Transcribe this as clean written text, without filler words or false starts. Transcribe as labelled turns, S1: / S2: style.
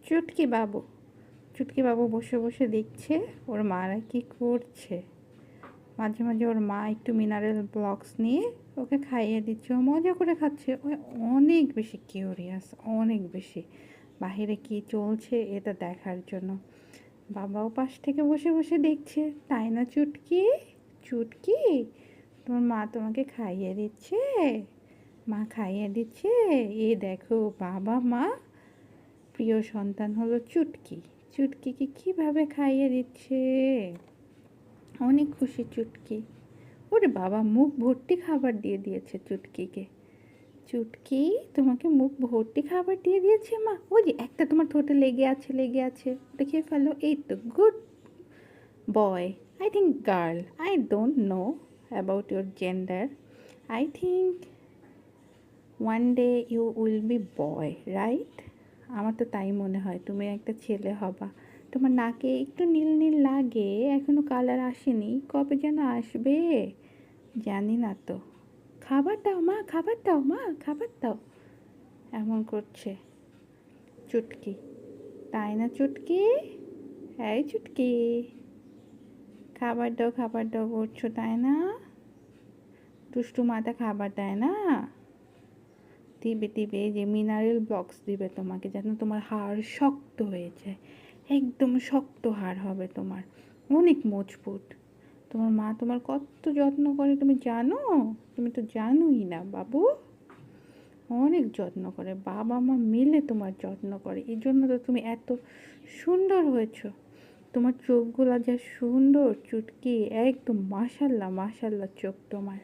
S1: চুটকি বাবু, চুটকি বাবু বসে বসে দেখছে ওর মারা কি করছে। মাঝে মাঝে ওর মা একটু মিনারেল ব্লকস নিয়ে ওকে খাইয়ে দিচ্ছে, ও মজা করে খাচ্ছে। ও অনেক বেশি কিউরিয়াস, অনেক বেশি বাহিরে কি চলছে এটা দেখার জন্য। বাবাও পাশ থেকে বসে বসে দেখছে, তাই না চুটকি? চুটকি, তোমার মা তোমাকে খাইয়ে দিচ্ছে, মা খাইয়ে দিচ্ছে। এই দেখো বাবা মা প্রিয় সন্তান হলো চুটকি, চুটকিকে কীভাবে খাইয়ে দিচ্ছে। অনেক খুশি চুটকি। ওরে বাবা, মুখ ভর্তি খাবার দিয়ে দিয়েছে চুটকিকে। চুটকি, তোমাকে মুখ ভর্তি খাবার দিয়ে দিয়েছে মা। ওই যে একটা তোমার ঠোঁটে লেগে আছে, লেগে আছে, ওটা খেয়ে ফেলো। এই তো good boy. I think girl, I don't know about your gender. I think one day you will be boy, right? আমার তো তাই মনে হয়, তুমি একটা ছেলে হবা। তোমার নাকে একটু নীল নীল লাগে, এখনো কালার আসেনি, কবে যেন আসবে জানি না তো। খাবার দাও মা, খাবার দাও মা, খাবার দাও, এমন করছে চুটকি। তাই না চুটকি? এই চুটকি, খাবার দাও করছো তাই না? দুষ্টু মাথা খাবার দেয় না? দিবে দিবে, এই যে মিনারেল ব্লকস দিবে তোমাকে, যেন তোমার হাড় শক্ত হয়ে যায়। একদম শক্ত হাড় হবে তোমার, অনেক মজবুত। তোমার মা তোমার কত যত্ন করে তুমি জানো? তুমি তো জানোই না বাবু। অনেক যত্ন করে, বাবা মা মিলে তোমার যত্ন করে, এই জন্য তো তুমি এত সুন্দর হয়েছো। তোমার চোখগুলো যা সুন্দর চুটকি, একদম মাশাল্লাহ মাশাল্লাহ চোখ তোমার।